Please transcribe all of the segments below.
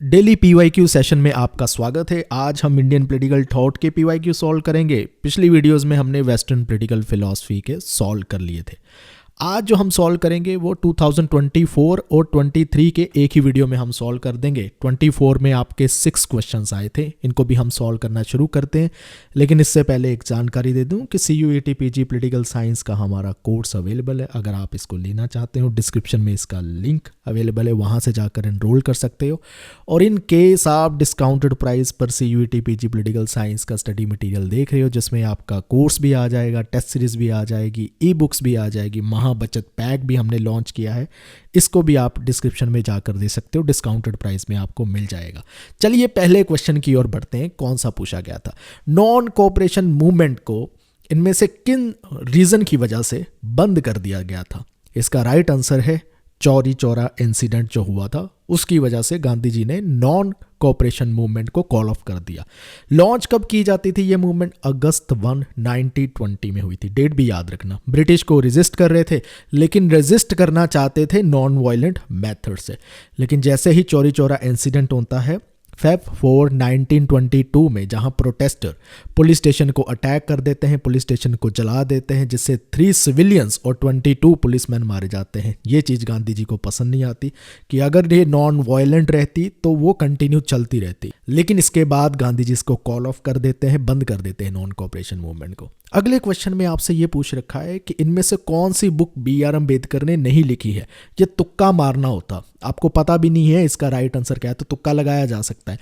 Daily PYQ session में आपका स्वागत है। आज हम इंडियन पॉलिटिकल थॉट के पीवाईक्यू सॉल्व करेंगे। पिछली वीडियोस में हमने वेस्टर्न पॉलिटिकल फिलॉसफी के सॉल्व कर लिए थे। आज जो हम सॉल्व करेंगे वो 2024 और 23 के एक ही वीडियो में हम सॉल्व कर देंगे। 24 में आपके 6 क्वेश्चंस आए थे, इनको भी हम सॉल्व करना शुरू करते हैं। लेकिन इससे पहले एक जानकारी दे दूं कि CUET PG पॉलिटिकल साइंस का हमारा कोर्स अवेलेबल है। अगर आप इसको लेना चाहते हो, डिस्क्रिप्शन में इसका लिंक अवेलेबल है, वहाँ से जाकर एनरोल कर सकते हो। और इन केस आप डिस्काउंटेड प्राइस पर CUET PG पॉलिटिकल साइंस का स्टडी मटेरियल देख रहे हो, जिसमें आपका कोर्स भी आ जाएगा, टेस्ट सीरीज भी आ जाएगी, ई बुक्स भी आ जाएगी, बचत पैक भी हमने लॉन्च किया है, इसको भी आप डिस्क्रिप्शन में जाकर दे सकते हो, डिस्काउंटेड प्राइस में आपको मिल जाएगा। चलिए पहले क्वेश्चन की ओर बढ़ते हैं। कौन सा पूछा गया था? नॉन कोऑपरेशन मूवमेंट को इनमें से किन रीजन की वजह से बंद कर दिया गया था? इसका राइट आंसर है चौरी चौरा इंसिडेंट जो हुआ था, उसकी वजह से गांधी जी ने नॉन कोऑपरेशन मूवमेंट को कॉल ऑफ कर दिया। लॉन्च कब की जाती थी ये मूवमेंट? अगस्त 1, 1920 में हुई थी। डेट भी याद रखना। ब्रिटिश को रेजिस्ट कर रहे थे, लेकिन रेजिस्ट करना चाहते थे नॉन वायलेंट मेथड से। लेकिन जैसे ही चौरी चौरा इंसिडेंट होता है Feb 4, 1922 में, जहां प्रोटेस्टर पुलिस स्टेशन को अटैक कर देते हैं, पुलिस स्टेशन को जला देते हैं, जिससे 3 सिविलियंस और 22 पुलिसमैन मारे जाते हैं। ये चीज़ गांधी जी को पसंद नहीं आती कि अगर ये नॉन वायलेंट रहती तो वो कंटिन्यू चलती रहती। लेकिन इसके बाद गांधी जी इसको कॉल ऑफ कर देते हैं, बंद कर देते हैं नॉन कोऑपरेशन मूवमेंट को। अगले क्वेश्चन में आपसे ये पूछ रखा है कि इनमें से कौन सी बुक BR अम्बेडकर ने नहीं लिखी है? ये तुक्का मारना होता, आपको पता भी नहीं है इसका राइट आंसर क्या है, तो तुक्का लगाया जा सकता है।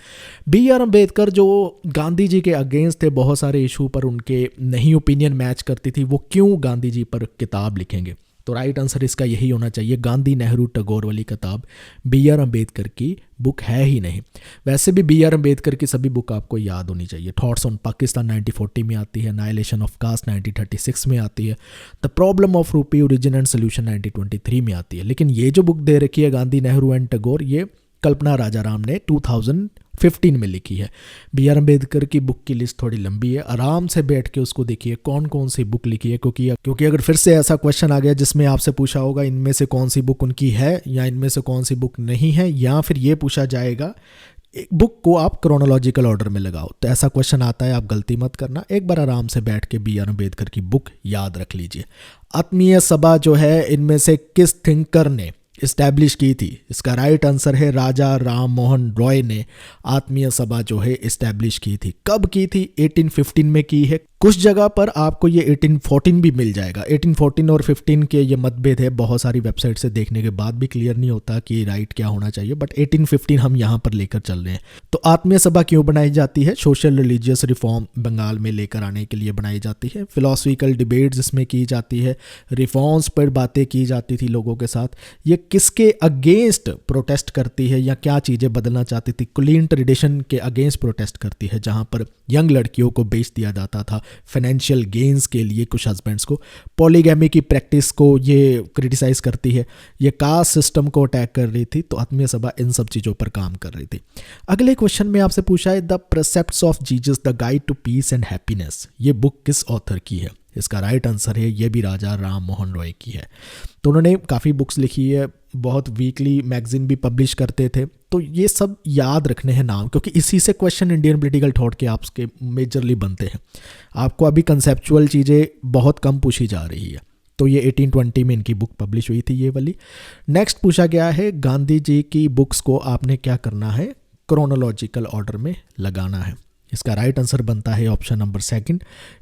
BR अम्बेडकर जो गांधी जी के अगेंस्ट थे, बहुत सारे इशू पर उनके नहीं ओपिनियन मैच करती थी, वो क्यों गांधी जी पर किताब लिखेंगे? तो राइट आंसर इसका यही होना चाहिए। गांधी नेहरू टैगोर वाली किताब BR अम्बेडकर की बुक है ही नहीं। वैसे भी BR अम्बेडकर की सभी बुक आपको याद होनी चाहिए। थॉट्स ऑन पाकिस्तान 1940 में आती है, नाइलेशन ऑफ कास्ट 1936 में आती है, द प्रॉब्लम ऑफ रूपी ओरिजिन एंड सोल्यूशन 1923 में आती है। लेकिन ये जो बुक दे रखी है गांधी नेहरू एंड टैगोर, ये कल्पना राजाराम ने 2015 में लिखी है। BR अम्बेडकर की बुक की लिस्ट थोड़ी लंबी है, आराम से बैठ के उसको देखिए कौन कौन सी बुक लिखी है, क्योंकि अगर फिर से ऐसा क्वेश्चन आ गया जिसमें आपसे पूछा होगा इनमें से कौन सी बुक उनकी है या इनमें से कौन सी बुक नहीं है, या फिर ये पूछा जाएगा एक बुक को आप क्रोनोलॉजिकल ऑर्डर में लगाओ, तो ऐसा क्वेश्चन आता है, आप गलती मत करना। एक बार आराम से बैठ के BR अम्बेडकर की बुक याद रख लीजिए। आत्मीय सभा जो है, इनमें से किस थिंकर ने इस्टेब्लिश की थी? इसका राइट आंसर है राजा राम मोहन रॉय ने आत्मीय सभा जो है इस्टेब्लिश की थी। कब की थी? 1815 में की है। कुछ जगह पर आपको ये 1814 भी मिल जाएगा। 1814 और 15 के ये मतभेद है, बहुत सारी वेबसाइट से देखने के बाद भी क्लियर नहीं होता कि राइट क्या होना चाहिए, बट 1815 हम यहाँ पर लेकर चल रहे हैं। तो आत्मीय सभा क्यों बनाई जाती है? सोशल रिलीजियस रिफॉर्म बंगाल में लेकर आने के लिए बनाई जाती है। फिलोसफिकल डिबेट्स इसमें की जाती है, रिफॉर्म्स पर बातें की जाती थी लोगों के साथ। ये किसके अगेंस्ट प्रोटेस्ट करती है या क्या चीज़ें बदलना चाहती थी? क्लीन ट्रेडिशन के अगेंस्ट प्रोटेस्ट करती है, जहाँ पर यंग लड़कियों को बेच दिया जाता था फाइनेंशियल गेंस के लिए कुछ हस्बैंड्स को। पॉलीगैमी की प्रैक्टिस को ये क्रिटिसाइज करती है। ये कास्ट सिस्टम को अटैक कर रही थी। तो आत्मीय सभा इन सब चीज़ों पर काम कर रही थी। अगले क्वेश्चन में आपसे पूछा है the precepts of Jesus the guide to peace and happiness, ये बुक किस ऑथर की है? इसका राइट आंसर है ये भी राजा राम मोहन रॉय की है। तो उन्होंने काफ़ी बुक्स लिखी है, बहुत वीकली मैगजीन भी पब्लिश करते थे। तो ये सब याद रखने हैं नाम, क्योंकि इसी से क्वेश्चन इंडियन पॉलिटिकल थॉट के आपके मेजरली बनते हैं। आपको अभी कंसेप्चुअल चीज़ें बहुत कम पूछी जा रही है। तो ये 1820 में इनकी बुक पब्लिश हुई थी, ये वाली। नेक्स्ट पूछा गया है गांधी जी की बुक्स को आपने क्या करना है? क्रोनोलॉजिकल ऑर्डर में लगाना है। इसका राइट आंसर बनता है ऑप्शन नंबर 2।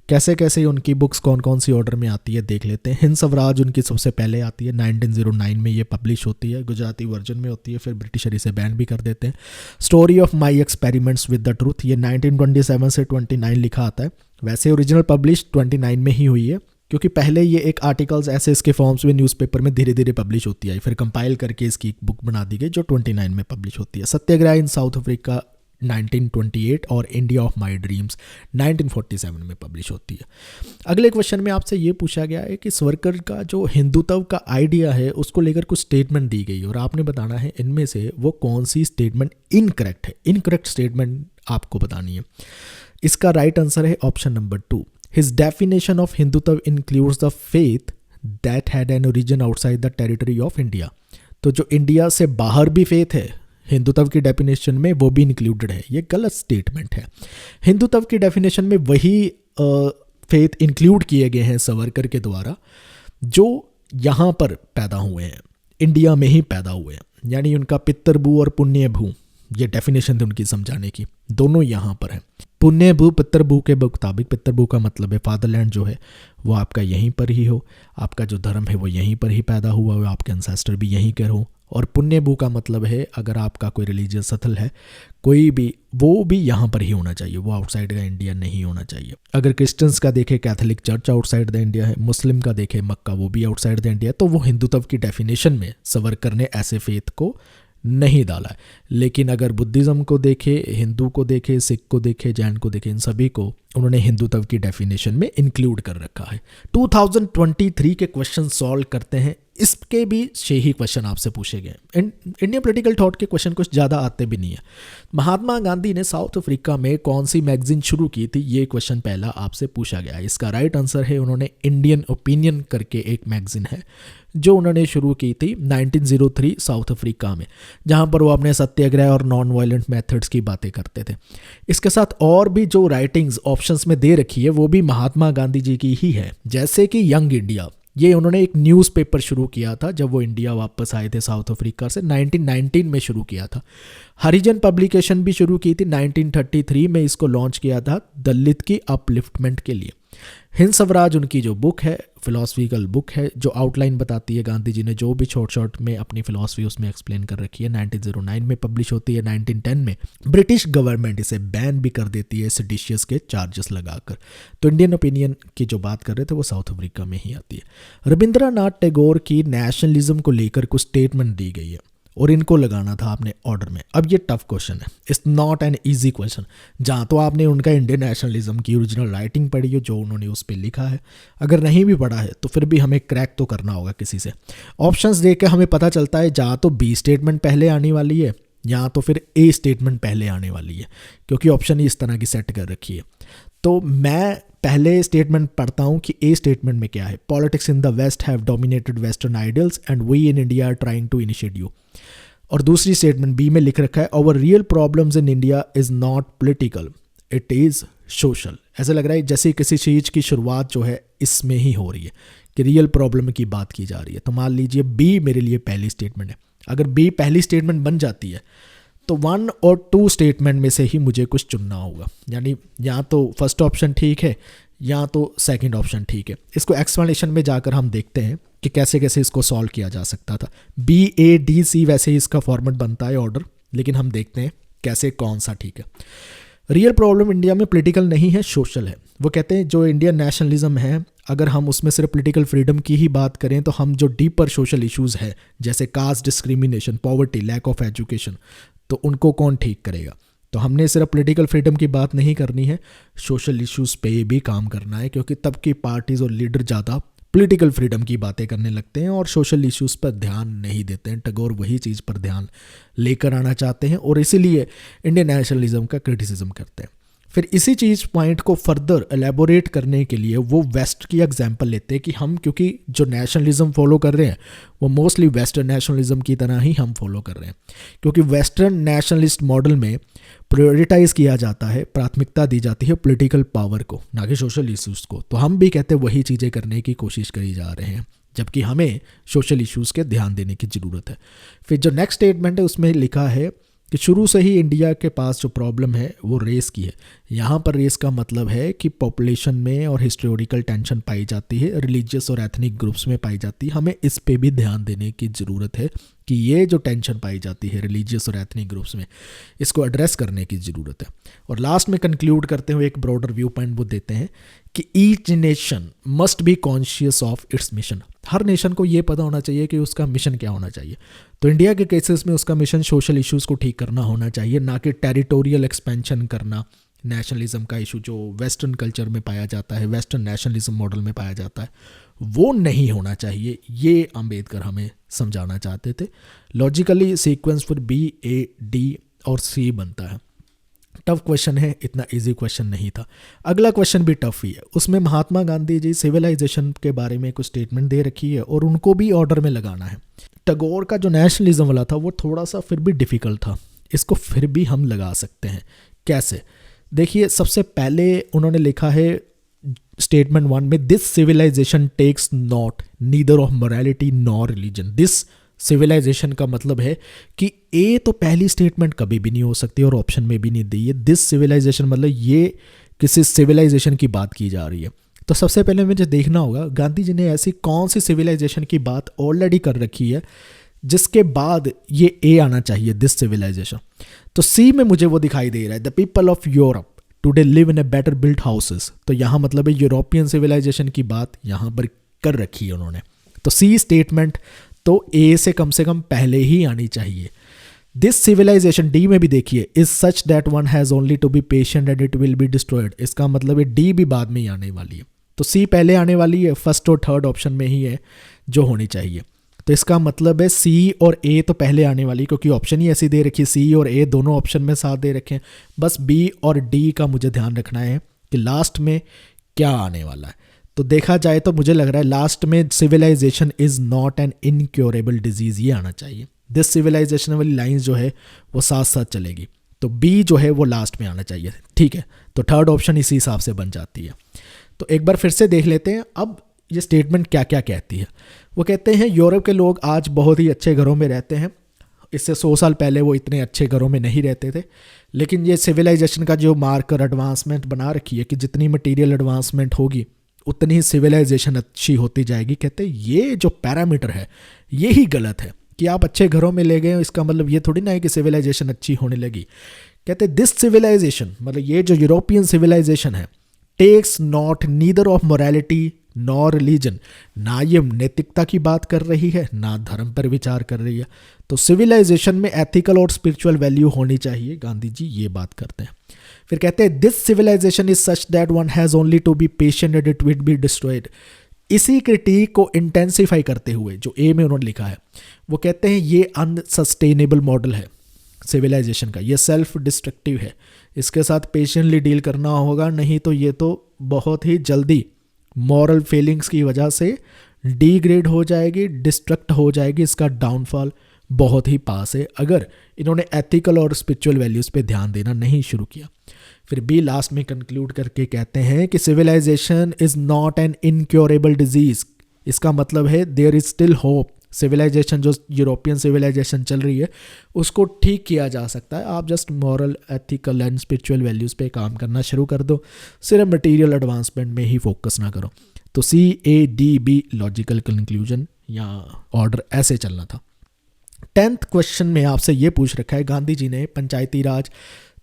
कैसे कैसे उनकी बुक्स कौन कौन सी ऑर्डर में आती है देख लेते हैं। हिंद स्वराज उनकी सबसे पहले आती है, 1909 में ये पब्लिश होती है, गुजराती वर्जन में होती है, फिर ब्रिटिशर इसे बैन भी कर देते हैं। Story of my experiments with the truth, ये 1927 से 29 लिखा आता है। वैसे ओरिजिनल पब्लिश 29 में ही हुई है, क्योंकि पहले ये एक आर्टिकल्स ऐसे इसके फॉर्म्स में न्यूज़पेपर में धीरे धीरे पब्लिश होती है, फिर कंपाइल करके इसकी एक बुक बना दी गई जो 29 में पब्लिश होती है। सत्याग्रह इन साउथ अफ्रीका 1928 और इंडिया ऑफ माई ड्रीम्स 1947 में पब्लिश होती है। अगले क्वेश्चन में आपसे ये पूछा गया है कि सावरकर का जो हिंदुत्व का आइडिया है उसको लेकर कुछ स्टेटमेंट दी गई और आपने बताना है इनमें से वो कौन सी स्टेटमेंट इनकरेक्ट है। इनकरेक्ट स्टेटमेंट आपको बतानी है। इसका राइट आंसर है option number 2। His definition of Hindutva includes the faith that had an origin outside the territory of India. तो जो इंडिया से बाहर भी फेथ है, हिंदुत्व की डेफिनेशन में वो भी इंक्लूडेड है, ये गलत स्टेटमेंट है। हिंदुत्व की डेफिनेशन में वही फेथ इंक्लूड किए गए हैं सावरकर के द्वारा जो यहाँ पर पैदा हुए हैं, इंडिया में ही पैदा हुए हैं, यानी उनका पितृभू और पुण्यभू, ये डेफिनेशन थी उनकी समझाने की, दोनों यहाँ पर हैं। पुण्यभू पितृभू के मुताबिक, पितृभू का मतलब है फादरलैंड जो है वो आपका यहीं पर ही हो, आपका जो धर्म है वो यहीं पर ही पैदा हुआ हो, आपके एंसेस्टर भी यहीं के हो। और पुण्यभू का मतलब है अगर आपका कोई रिलीजियस स्थल है कोई भी, वो भी यहाँ पर ही होना चाहिए, वो आउटसाइड का इंडिया नहीं होना चाहिए। अगर क्रिश्चियंस का देखे Catholic church outside the India है, मुस्लिम का देखे मक्का वो भी आउटसाइड द इंडिया, तो वो हिंदुत्व की डेफिनेशन में सावरकर ने ऐसे फेथ को नहीं डाला है। लेकिन अगर बुद्धिज़्म को देखे, हिंदू को देखे, सिख को देखे, जैन को देखे, इन सभी को उन्होंने हिंदुत्व की डेफिनेशन में इंक्लूड कर रखा है। 2023 के क्वेश्चन सॉल्व करते हैं, इसके भी 6 ही क्वेश्चन आपसे पूछे गए। इंडियन पॉलिटिकल थॉट के क्वेश्चन कुछ ज़्यादा आते भी नहीं है। महात्मा गांधी ने साउथ अफ्रीका में कौन सी मैगजीन शुरू की थी, ये क्वेश्चन पहला आपसे पूछा गया है। इसका राइट आंसर है उन्होंने इंडियन ओपिनियन करके एक मैगजीन है जो उन्होंने शुरू की थी 1903 साउथ अफ्रीका में, जहां पर वो अपने सत्याग्रह और नॉन वायलेंट मेथड्स की बातें करते थे। इसके साथ और भी जो राइटिंग्स ऑप्शंस में दे रखी है वो भी महात्मा गांधी जी की ही है, जैसे कि यंग इंडिया, ये उन्होंने एक न्यूज़पेपर शुरू किया था जब वो इंडिया वापस आए थे साउथ अफ्रीका से, 1919 में शुरू किया था। हरिजन पब्लिकेशन भी शुरू की थी 1933 में, इसको लॉन्च किया था दलित की अपलिफ्टमेंट के लिए। हिंद स्वराज उनकी जो बुक है, फिलोसफिकल बुक है, जो आउटलाइन बताती है गांधी जी ने जो भी शॉर्ट में अपनी फिलोसफी उसमें एक्सप्लेन कर रखी है, 1909 में पब्लिश होती है। 1910 में ब्रिटिश गवर्नमेंट इसे बैन भी कर देती है सेडिशियस के चार्जेस लगाकर। तो इंडियन ओपिनियन की जो बात कर रहे थे वो साउथ अफ्रीका में ही आती है। रविंद्रनाथ टैगोर की नेशनलिज्म को लेकर कुछ स्टेटमेंट दी गई है और इनको लगाना था आपने ऑर्डर में। अब ये टफ क्वेश्चन है, it's not an easy question. जहाँ तो आपने उनका इंडियन नेशनलिज्म की ओरिजिनल राइटिंग पढ़ी है जो उन्होंने उस पर लिखा है, अगर नहीं भी पढ़ा है तो फिर भी हमें क्रैक तो करना होगा किसी से। ऑप्शंस देख के हमें पता चलता है जहाँ तो बी स्टेटमेंट पहले आने वाली है या तो फिर ए स्टेटमेंट पहले आने वाली है, क्योंकि ऑप्शन ही इस तरह की सेट कर रखी है। तो मैं पहले स्टेटमेंट पढ़ता हूँ कि ए स्टेटमेंट में क्या है। Politics in the west have dominated western ideals and we in India are trying to initiate you. और दूसरी स्टेटमेंट बी में लिख रखा है our real problems in India is not political it is social. ऐसा लग रहा है जैसे किसी चीज़ की शुरुआत जो है इसमें ही हो रही है कि रियल प्रॉब्लम की बात की जा रही है। तो मान लीजिए बी मेरे लिए पहली स्टेटमेंट है। अगर बी पहली स्टेटमेंट बन जाती है तो 1 और 2 स्टेटमेंट में से ही मुझे कुछ चुनना होगा, यानी या तो फर्स्ट ऑप्शन ठीक है या तो सेकंड ऑप्शन ठीक है। इसको एक्सप्लेनेशन में जाकर हम देखते हैं कि कैसे कैसे इसको सॉल्व किया जा सकता था। BADC वैसे ही इसका फॉर्मेट बनता है ऑर्डर, लेकिन हम देखते हैं कैसे कौन सा ठीक है। रियल प्रॉब्लम इंडिया में पॉलिटिकल नहीं है, सोशल है। वो कहते हैं जो इंडियन नेशनलिज्म है, अगर हम उसमें सिर्फ पॉलिटिकल फ्रीडम की ही बात करें तो हम जो डीपर सोशल इश्यूज है जैसे caste discrimination, poverty, lack of education, तो उनको कौन ठीक करेगा। तो हमने सिर्फ पॉलिटिकल फ्रीडम की बात नहीं करनी है, सोशल इश्यूज पे भी काम करना है, क्योंकि तब की पार्टीज और लीडर ज़्यादा पॉलिटिकल फ्रीडम की बातें करने लगते हैं और सोशल इश्यूज पर ध्यान नहीं देते हैं। टैगोर वही चीज़ पर ध्यान लेकर आना चाहते हैं और इसीलिए इंडियन नेशनलिज्म का क्रिटिसिज्म करते हैं। फिर इसी चीज़ पॉइंट को फर्दर एलेबोरेट करने के लिए वो वेस्ट की एग्जांपल लेते हैं कि हम क्योंकि जो नेशनलिज्म फॉलो कर रहे हैं वो मोस्टली वेस्टर्न नेशनलिज्म की तरह ही हम फॉलो कर रहे हैं, क्योंकि वेस्टर्न नेशनलिस्ट मॉडल में प्रायोरिटाइज किया जाता है, प्राथमिकता दी जाती है पॉलिटिकल पावर को, ना कि सोशल इश्यूज़ को। तो हम भी कहते हैं वही चीज़ें करने की कोशिश करी जा रहे हैं, जबकि हमें सोशल इश्यूज़ के ध्यान देने की ज़रूरत है। फिर जो नेक्स्ट स्टेटमेंट है उसमें लिखा है कि शुरू से ही इंडिया के पास जो प्रॉब्लम है वो रेस की है। यहाँ पर रेस का मतलब है कि पॉपुलेशन में और हिस्टोरिकल टेंशन पाई जाती है, रिलीजियस और एथनिक ग्रुप्स में पाई जाती है। हमें इस पे भी ध्यान देने की ज़रूरत है कि ये जो टेंशन पाई जाती है रिलीजियस और एथनिक ग्रुप्स में, इसको एड्रेस करने की ज़रूरत है। और लास्ट में कंक्लूड करते हुए एक ब्रॉडर व्यू पॉइंट वो देते हैं कि each nation must be conscious of its mission. Her nation को ये पता होना चाहिए कि उसका मिशन क्या होना चाहिए। तो इंडिया के केसेस में उसका मिशन सोशल इश्यूज़ को ठीक करना होना चाहिए, ना कि टेरिटोरियल एक्सपेंशन करना। नेशनलिज्म का इशू जो वेस्टर्न कल्चर में पाया जाता है, वेस्टर्न नेशनलिज्म मॉडल में पाया जाता है, वो नहीं होना चाहिए। ये अंबेडकर हमें समझाना चाहते थे। लॉजिकली सीक्वेंस फिर BAD और C बनता है। टफ क्वेश्चन है, इतना इजी क्वेश्चन नहीं था। अगला क्वेश्चन भी टफ ही है। उसमें महात्मा गांधी जी सिविलाइजेशन के बारे में कुछ स्टेटमेंट दे रखी है और उनको भी ऑर्डर में लगाना है। टैगोर का जो नेशनलिज्म वाला था वो थोड़ा सा फिर भी डिफ़िकल्ट था, इसको फिर भी हम लगा सकते हैं। कैसे? देखिए, सबसे पहले उन्होंने लिखा है स्टेटमेंट 1 में, this civilisation takes not neither of morality nor religion. This civilisation का मतलब है कि ए तो पहली स्टेटमेंट कभी भी नहीं हो सकती और ऑप्शन में भी नहीं दी है। दिस सिविलाइजेशन मतलब ये किसी सिविलाइजेशन की बात की जा रही है। तो सबसे पहले मुझे देखना होगा गांधी जी ने ऐसी कौन सी सिविलाइजेशन की बात ऑलरेडी कर रखी है जिसके बाद ये ए आना चाहिए, दिस सिविलाइजेशन। तो सी में मुझे वो दिखाई दे रहा है, the people of Europe today live in a better built houses. तो यहाँ मतलब है यूरोपियन सिविलाइजेशन की बात यहाँ पर कर रखी है उन्होंने। तो सी स्टेटमेंट तो ए से कम पहले ही आनी चाहिए। दिस सिविलाइजेशन डी में भी देखिए, is such that one has only to be patient and it will be destroyed. इसका मतलब है डी भी बाद में ही आने वाली है। तो सी पहले आने वाली है, फर्स्ट और थर्ड ऑप्शन में ही है जो होनी चाहिए। तो इसका मतलब है सी और ए तो पहले आने वाली, क्योंकि ऑप्शन ही ऐसी दे रखी है, सी और ए दोनों ऑप्शन में साथ दे रखे हैं। बस बी और डी का मुझे ध्यान रखना है कि लास्ट में क्या आने वाला है। तो देखा जाए तो मुझे लग रहा है लास्ट में civilisation is not an incurable disease ये आना चाहिए। दिस सिविलाइजेशन वाली लाइंस जो है वो साथ साथ चलेगी। तो बी जो है वो लास्ट में आना चाहिए। ठीक है, तो थर्ड ऑप्शन इसी हिसाब से बन जाती है। तो एक बार फिर से देख लेते हैं अब ये स्टेटमेंट क्या क्या कहती है। वो कहते हैं यूरोप के लोग आज बहुत ही अच्छे घरों में रहते हैं। इससे 100 साल पहले वो इतने अच्छे घरों में नहीं रहते थे। लेकिन ये सिविलाइजेशन का जो मार्कर एडवांसमेंट बना रखी है कि जितनी मटीरियल एडवांसमेंट होगी उतनी ही सिविलाइजेशन अच्छी होती जाएगी। कहते हैं ये जो पैरामीटर है यही गलत है कि आप अच्छे घरों में ले गए, इसका मतलब ये थोड़ी ना है कि सिविलाइजेशन अच्छी होने लगी। कहते हैं दिस सिविलाइजेशन मतलब ये जो यूरोपियन सिविलाइजेशन है takes not neither of morality nor religion, ना ये नैतिकता की बात कर रही है ना धर्म पर विचार कर रही है। तो सिविलाइजेशन में एथिकल और स्पिरिचुअल वैल्यू होनी चाहिए, गांधी जी ये बात करते हैं। फिर कहते हैं this civilisation is such that one has only to be patient and it will be destroyed. इसी क्रिटिक को इंटेंसिफाई करते हुए जो ए में उन्होंने लिखा है वो कहते हैं ये अनसस्टेनेबल मॉडल है सिविलाइजेशन का, ये सेल्फ डिस्ट्रक्टिव है, इसके साथ पेशेंटली डील करना होगा, नहीं तो ये तो बहुत ही जल्दी मॉरल फेलिंग्स की वजह से डिग्रेड हो जाएगी, डिस्ट्रक्ट हो जाएगी, इसका डाउनफॉल बहुत ही पास है अगर इन्होंने एथिकल और स्पिरिचुअल वैल्यूज़ पे ध्यान देना नहीं शुरू किया। फिर बी लास्ट में कंक्लूड करके कहते हैं कि civilisation is not an incurable disease. इसका मतलब है there is still hope. Civilisation जो यूरोपियन सिविलाइजेशन चल रही है उसको ठीक किया जा सकता है। आप just moral ethical and spiritual values पे काम करना शुरू कर दो, सिर्फ मटेरियल एडवांसमेंट में ही फोकस ना करो। तो C A D B logical conclusion या ऑर्डर ऐसे चलना था। 10th क्वेश्चन में आपसे ये पूछ रखा है गांधी जी ने पंचायती राज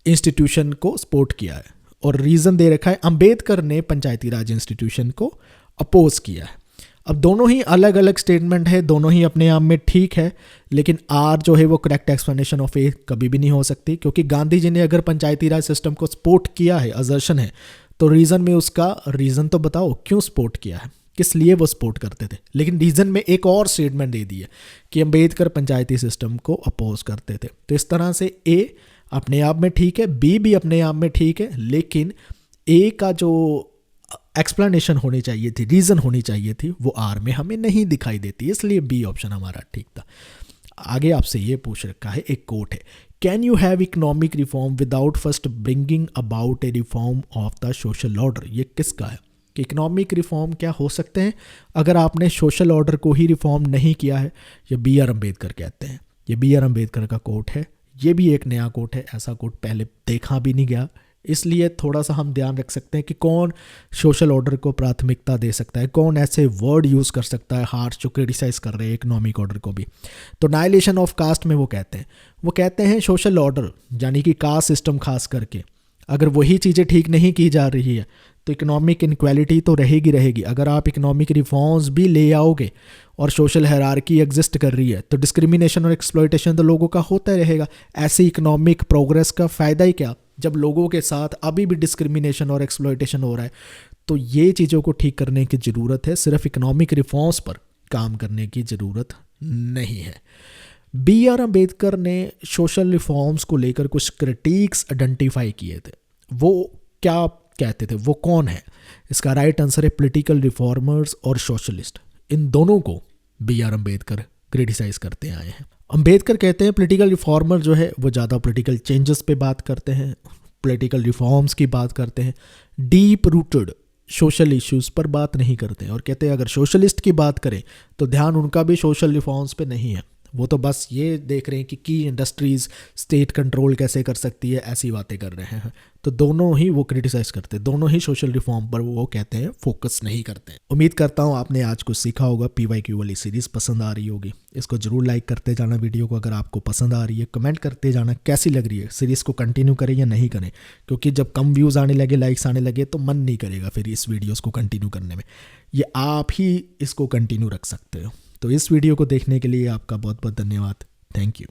इंस्टीट्यूशन को सपोर्ट किया है और रीज़न दे रखा है अंबेडकर ने पंचायती राज इंस्टीट्यूशन को अपोज किया है। अब दोनों ही अलग अलग स्टेटमेंट है, दोनों ही अपने आप में ठीक है, लेकिन आर जो है वो करेक्ट एक्सप्लेनेशन ऑफ ए कभी भी नहीं हो सकती, क्योंकि गांधी जी ने अगर पंचायती राज सिस्टम को सपोर्ट किया है, असर्शन है, तो रीज़न में उसका रीज़न तो बताओ क्यों सपोर्ट किया है, किस लिए वो सपोर्ट करते थे। लेकिन रीज़न में एक और स्टेटमेंट दे दी है कि अंबेडकर पंचायती सिस्टम को अपोज करते थे। तो इस तरह से ए अपने आप में ठीक है, बी भी अपने आप में ठीक है, लेकिन ए का जो एक्सप्लेनेशन होनी चाहिए थी, रीज़न होनी चाहिए थी, वो आर में हमें नहीं दिखाई देती, इसलिए बी ऑप्शन हमारा ठीक था। आगे आपसे ये पूछ रखा है, एक कोट है, can you have economic reform without first bringing about A reform of the social order. ये किसका है कि इकोनॉमिक रिफॉर्म क्या हो सकते हैं अगर आपने सोशल ऑर्डर को ही रिफॉर्म नहीं किया है। ये बी आर अम्बेडकर कहते हैं, ये बी आर अम्बेडकर का कोट है, ये भी एक नया कोट है, ऐसा कोट पहले देखा भी नहीं गया, इसलिए थोड़ा सा हम ध्यान रख सकते हैं कि कौन सोशल ऑर्डर को प्राथमिकता दे सकता है, कौन ऐसे वर्ड यूज़ कर सकता है हार्श जो क्रिटिसाइज़ कर रहे हैं इकोनॉमिक ऑर्डर को भी। तो नाइलेशन ऑफ कास्ट में वो कहते हैं सोशल ऑर्डर यानी कि कास्ट सिस्टम खास करके अगर वही चीज़ें ठीक नहीं की जा रही है तो इकोनॉमिक इनक्वालिटी तो रहेगी। अगर आप इकोनॉमिक रिफॉर्म्स भी ले आओगे और सोशल हायरार्की एग्जिस्ट कर रही है तो डिस्क्रिमिनेशन और एक्सप्लॉयटेशन तो लोगों का होता ही रहेगा। ऐसी इकोनॉमिक प्रोग्रेस का फ़ायदा ही क्या जब लोगों के साथ अभी भी डिस्क्रिमिनेशन और एक्सप्लॉयटेशन हो रहा है। तो ये चीज़ों को ठीक करने की ज़रूरत है, सिर्फ इकोनॉमिक रिफॉर्म्स पर काम करने की ज़रूरत नहीं है। बी आर अम्बेडकर ने सोशल रिफॉर्म्स को लेकर कुछ क्रिटिक्स आइडेंटिफाई किए थे, वो क्या कहते थे, वो कौन है? इसका राइट आंसर है पॉलिटिकल रिफॉर्मर्स और सोशलिस्ट। इन दोनों को बी आर अम्बेडकर क्रिटिसाइज़ करते आए हैं। अंबेडकर कहते हैं पॉलिटिकल रिफॉर्मर जो है वो ज़्यादा पॉलिटिकल चेंजेस पे बात करते हैं, पॉलिटिकल रिफॉर्म्स की बात करते हैं, डीप रूटेड सोशल इश्यूज़ पर बात नहीं करते हैं। और कहते हैं अगर सोशलिस्ट की बात करें तो ध्यान उनका भी सोशल रिफॉर्म्स पे नहीं है, वो तो बस ये देख रहे हैं कि की इंडस्ट्रीज़ स्टेट कंट्रोल कैसे कर सकती है, ऐसी बातें कर रहे हैं। तो दोनों ही वो क्रिटिसाइज़ करते हैं, दोनों ही सोशल रिफॉर्म पर वो कहते हैं फोकस नहीं करते हैं। उम्मीद करता हूँ आपने आज कुछ सीखा होगा। PYQ वाली सीरीज़ पसंद आ रही होगी, इसको ज़रूर लाइक करते जाना वीडियो को। अगर आपको पसंद आ रही है कमेंट करते जाना कैसी लग रही है, सीरीज़ को कंटिन्यू करें या नहीं करें, क्योंकि जब कम व्यूज़ आने लगे, लाइक्स आने लगे तो मन नहीं करेगा फिर इस वीडियोज़ को कंटिन्यू करने में। ये आप ही इसको कंटिन्यू रख सकते हो। तो इस वीडियो को देखने के लिए आपका बहुत बहुत धन्यवाद। Thank you.